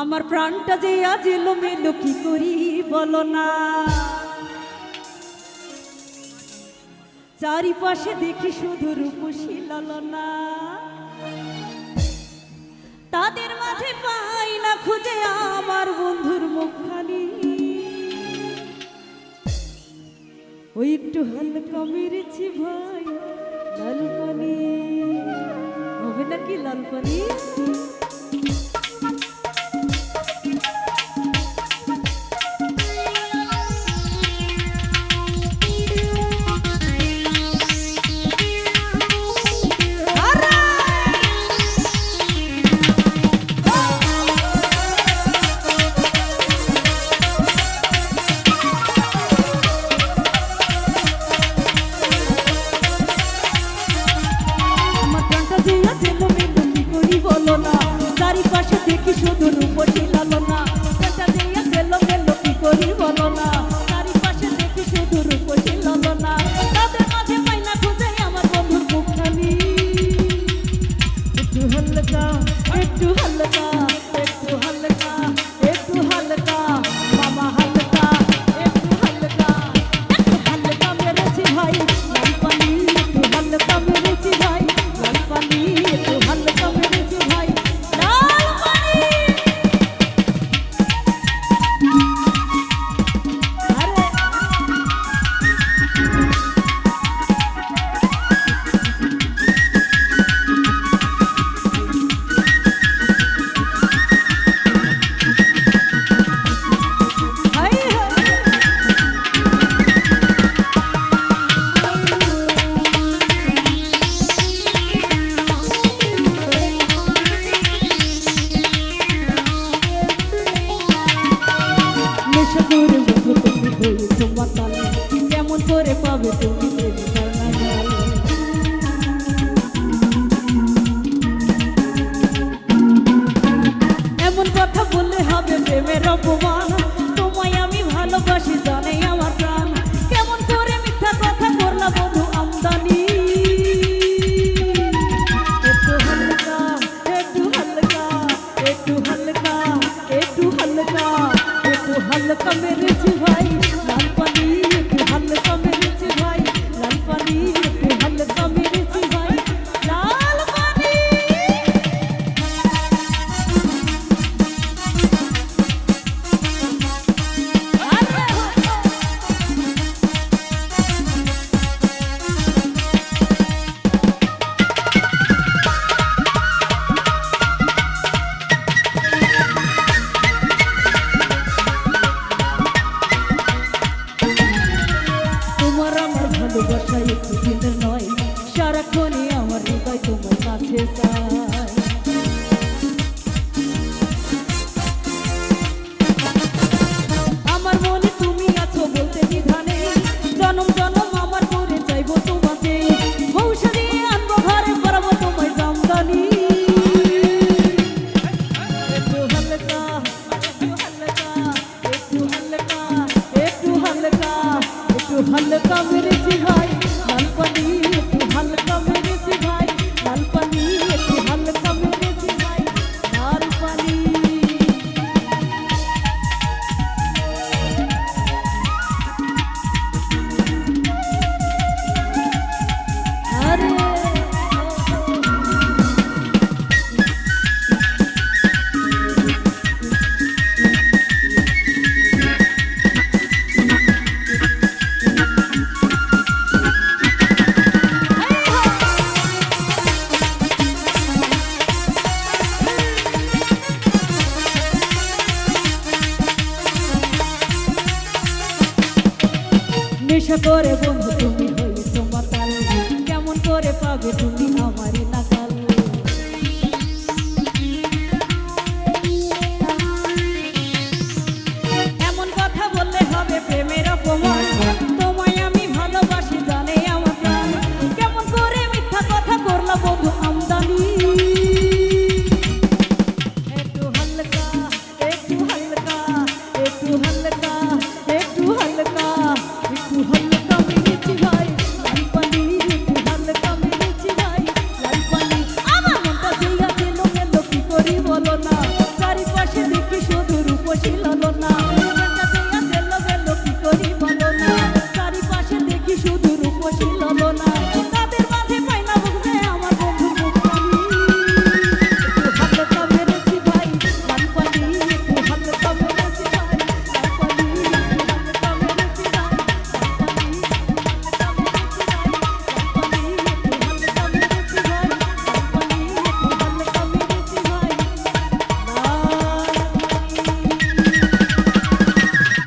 আমার প্রাণটা যে আজ এলোমেলো কি করি বলো না। চারিপাশে দেখি শুধু রূপসী লালনা, তাদের মাঝে পাই না খুঁজে আমার বন্ধুর মুখখানি। ওই একটু হালকা মেরেছি ভাই লাল পানি, হবে নাকি লাল পানি? চারিপাশে দেখি শুধু রূপসী লালনা, সেটা দিয়া গেল গেল কি করি বলো না। চারিপাশে দেখি শুধু রূপসী লালনা, তাদের মাঝে পাই না খুঁজে আমার বন্ধুর মুখখানি। একটু হালকা একটু হালকা একটু হালকা একটু হালকা মামা হালকা, একটু হালকা একটু হালকা মেরেছি ভাই লাল পানি, একটু হালকা মেরেছি ভাই লাল পানি, একটু হালকা মেরেছি ভাই লাল পানি। কেমন করে পাবে তুমি এমন কথা বললে হবে প্রেমের অপমান, তোমায় আমি ভালোবাসি জানে আমার প্রাণ। কেমন করে মিথ্যা কথা করলা বন্ধু আমদানি। একটু হালকা একটু হালকা একটু হালকা একটু হালকা একটু হালকা মেরেছি ভাই লাল পানি, একটু হালকা মেরেছি ভাই লাল পানি, একটু হালকা মেরেছি ভাই লাল পানি। তোমার আমার ভালোবাসা একটু দিনের নয়, সারাক্ষণই আমার হৃদয় তোমার কাছে চায়। আমার মনে তুমি আছো বলতে বিধানে, জনম জনম আমার করে চাইবো তোমাকে, মৌসা দিয়ে আনবো ঘরে পরাবো তোমায় জামদানি। একটু হালকা একটু হালকা একটু হালকা একটু হালকা একটু হালকা মেরেছি ভাই লাল পানি, একটু হালকা মেরেছি ভাই লাল পানি, একটু হালকা মেরেছি ভাই লাল পানি। আরে নেশা করে বন্ধু তুমি হয়েছো মাতাল, কেমন করে পাবে তুমি